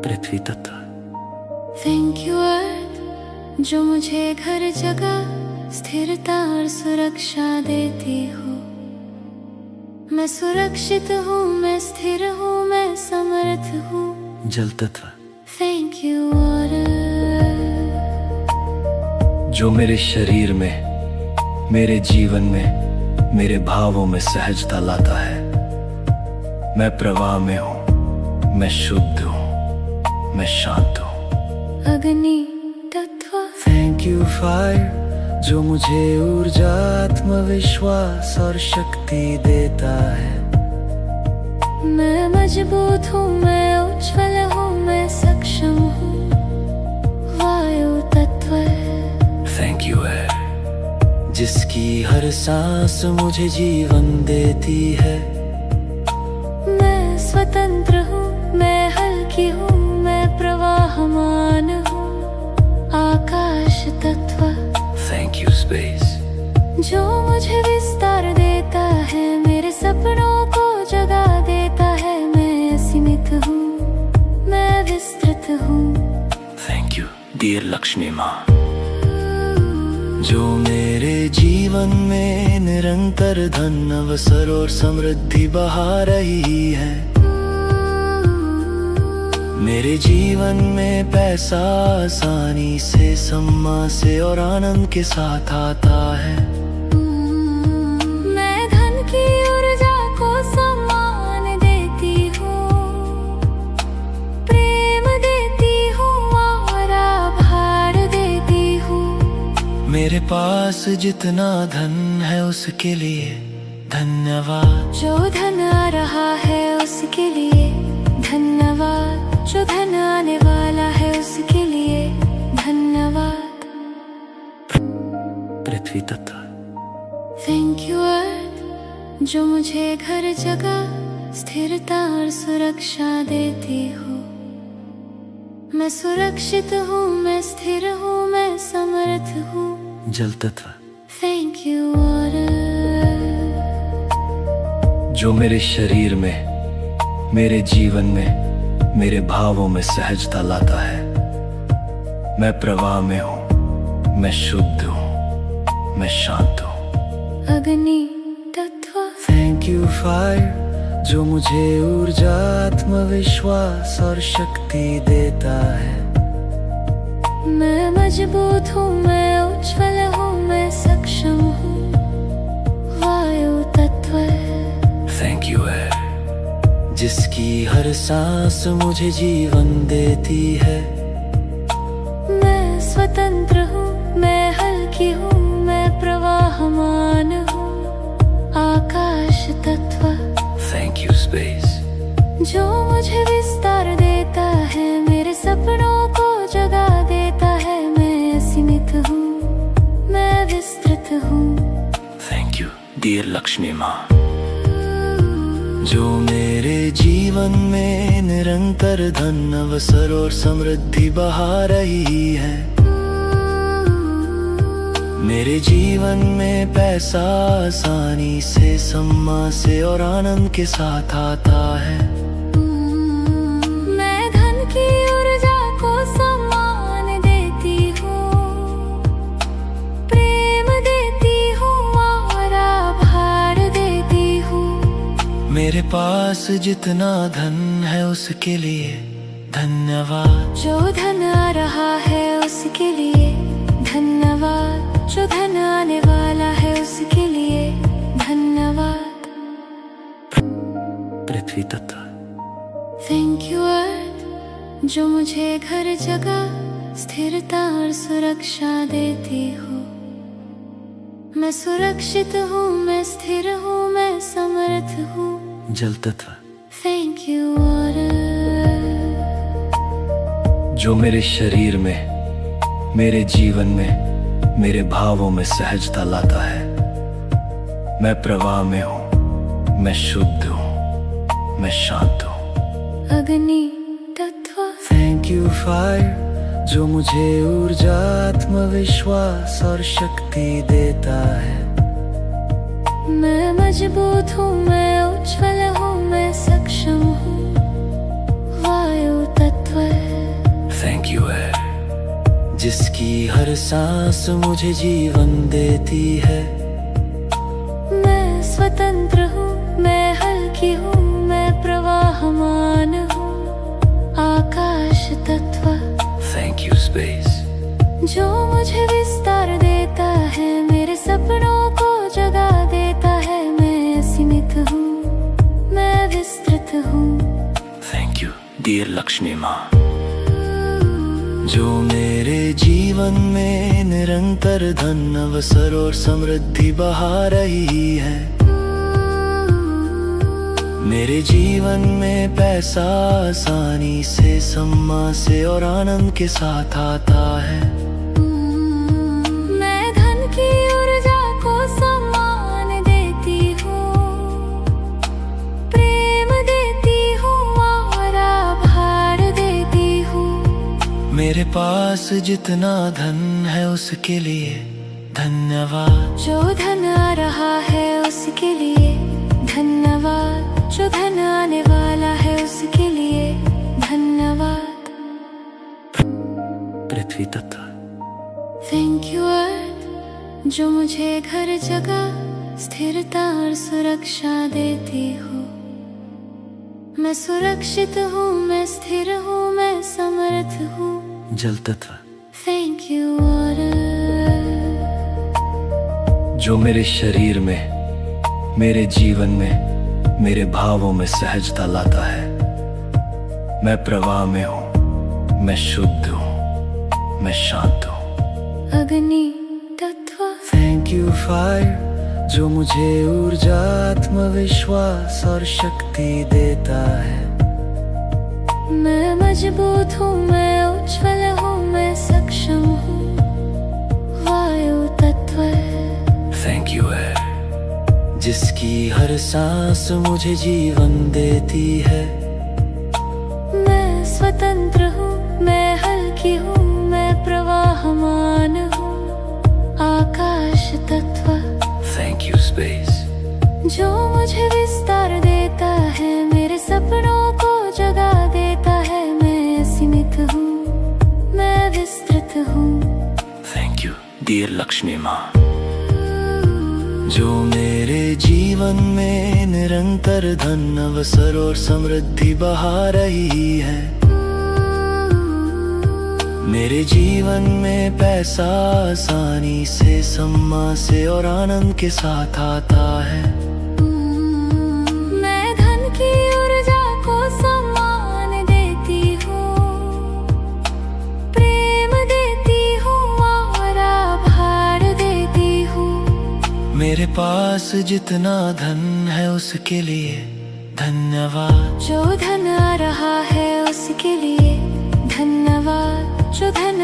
पृथ्वी तत्व। Thank you अर्थ, जो मुझे घर जगह स्थिरता और सुरक्षा देती हो। मैं सुरक्षित हूँ, मैं स्थिर हूँ, मैं समर्थ हूँ। जल तत्व। थैंक यू अर्थ, जो मेरे शरीर में, मेरे जीवन में, मेरे भावों में सहजता लाता है। मैं प्रवाह में हूँ, मैं शुद्ध हूँ, मैं शांत हूँ। अग्नि तत्व। थैंक यू फायर, जो मुझे ऊर्जा, आत्मविश्वास और शक्ति देता है। मैं मजबूत हूँ, मैं उज्ज्वल हूँ, मैं सक्षम हूँ। वायु तत्व। थैंक यू एयर, जिसकी हर सांस मुझे जीवन देती है। मैं स्वतंत्र हूँ, मैं हल्की हूँ, मैं प्रवाहमान हूँ। आकाश तत्व। थैंक यू स्पेस, जो मुझे विस्तार देता है, मेरे सपनों को जगा देता है। मैं असीमित हूँ, मैं विस्तृत हूँ। थैंक यू डियर लक्ष्मी माँ, जो मेरे जीवन में निरंतर धन, अवसर और समृद्धि बहा रही है। मेरे जीवन में पैसा आसानी से, सम्मान से और आनंद के साथ आता है। मैं धन की ऊर्जा को सम्मान देती हूँ, प्रेम देती हूँ और आभार देती हूँ। मेरे पास जितना धन है उसके लिए धन्यवाद। जो धन आ रहा है उसके लिए धन्यवाद, जो धन आने वाला है उसके लिए धन्यवाद। पृथ्वी तत्व। थैंक यू अर्थ, जो मुझे घर जगह स्थिरता और सुरक्षा देती हो। मैं सुरक्षित हूँ, मैं स्थिर हूँ, मैं समर्थ हूँ। जल तत्व। थैंक यू अर्थ, जो मेरे शरीर में, मेरे जीवन में, मेरे भावों में सहजता लाता है। मैं प्रवाह में हूँ, मैं शुद्ध हूँ, मैं शांत हूँ। अग्नि तत्व। थैंक यू फायर, जो मुझे ऊर्जा, आत्मविश्वास और शक्ति देता है। मैं मजबूत हूँ, मैं उज्ज्वल हूँ, मैं सक्षम हूँ। वायु तत्व। थैंक यू एयर, जिसकी हर सांस मुझे जीवन देती है। मैं स्वतंत्र हूँ, मैं हल्की हूँ, मैं प्रवाहमान हूँ। आकाश तत्व। थैंक यू स्पेस, जो मुझे विस्तार देता है, मेरे सपनों को जगा देता है। मैं असीमित हूँ, मैं विस्तृत हूँ। थैंक यू डियर लक्ष्मी माँ, जो मेरे जीवन में निरंतर धन, अवसर और समृद्धि बहा रही है। मेरे जीवन में पैसा आसानी से, सम्मान से और आनंद के साथ आता है। मैं धन की ऊर्जा को सम्मान देती हूँ, प्रेम देती हूँ और आभार देती हूँ। मेरे पास जितना धन है उसके लिए धन्यवाद। जो धन आ रहा है उसके लिए धन्यवाद, जो धन आने वाला है उसके लिए धन्यवाद। पृथ्वी तत्व। थैंक यू अर्थ, जो मुझे घर जगह स्थिरता और सुरक्षा देती हो। मैं सुरक्षित हूँ, मैं स्थिर हूँ, मैं समर्थ हूँ। जल तत्व। थैंक यू अर्थ, जो मेरे शरीर में, मेरे जीवन में, मेरे भावों में सहजता लाता है। मैं प्रवाह में हूँ, मैं शुद्ध हूँ, मैं शांत हूँ। अग्नि तत्व। थैंक यू फायर, जो मुझे ऊर्जा, आत्मविश्वास और शक्ति देता है। मैं मजबूत हूँ, मैं उज्ज्वल हूँ, मैं सक्षम हूँ। वायु तत्व। जिसकी हर सांस मुझे जीवन देती है। मैं स्वतंत्र हूँ, मैं हल्की हूँ, मैं प्रवाहमान हूँ, आकाश तत्व। थैंक यू स्पेस, जो मुझे विस्तार देता है, मेरे सपनों को जगा देता है। मैं सीमित हूँ, मैं विस्तृत हूँ। थैंक यू डियर लक्ष्मी माँ, जो मेरे जीवन में निरंतर धन अवसर और समृद्धि बहा रही है। मेरे जीवन में पैसा आसानी से, सम्मान से और आनंद के साथ आता है। मैं धन की ऊर्जा को सम्मान देती हूँ, प्रेम देती हूँ और आभार देती हूँ। मेरे पास जितना धन है उसके लिए धन्यवाद। जो धन आ रहा है उसके लिए धन्यवाद, जो धन आने वाला है उसके लिए धन्यवाद। पृथ्वी तत्व, थैंक यू अर्थ, जो मुझे घर जगह स्थिरता और सुरक्षा देती हो। मैं सुरक्षित हूँ, मैं स्थिर हूँ, मैं समर्थ हूँ। जल तत्व, थैंक यू वाटर, जो मेरे शरीर में, मेरे जीवन में, मेरे भावों में सहजता लाता है। मैं प्रवाह में हूँ, मैं शुद्ध हूँ, मैं शांत हूँ। अग्नि तत्व, थैंक यू फायर, जो मुझे ऊर्जा, आत्मविश्वास और शक्ति देता है। मैं मजबूत हूँ, मैं उज्ज्वल हूँ, मैं सक्षम हूँ। वायु तत्व, थैंक यू एयर, जिसकी हर सांस मुझे जीवन देती है। मैं स्वतंत्र हूँ, मैं हल्की हूँ, मैं प्रवाहमान हूँ, आकाश तत्व। थैंक यू स्पेस, जो मुझे विस्तार देता है, मेरे सपनों को जगा देता है। मैं सीमित हूँ, मैं विस्तृत हूँ। थैंक यू डियर लक्ष्मी माँ, जो मेरे जीवन में निरंतर धन अवसर और समृद्धि बहा रही है। मेरे जीवन में पैसा आसानी से, सम्मान से और आनंद के साथ आता है। मैं धन की ऊर्जा को सम्मान देती हूँ, प्रेम देती हूँ और आभार देती हूँ। मेरे पास जितना धन है उसके लिए धन्यवाद। जो धन आ रहा है उसके लिए धन्यवाद, जो धन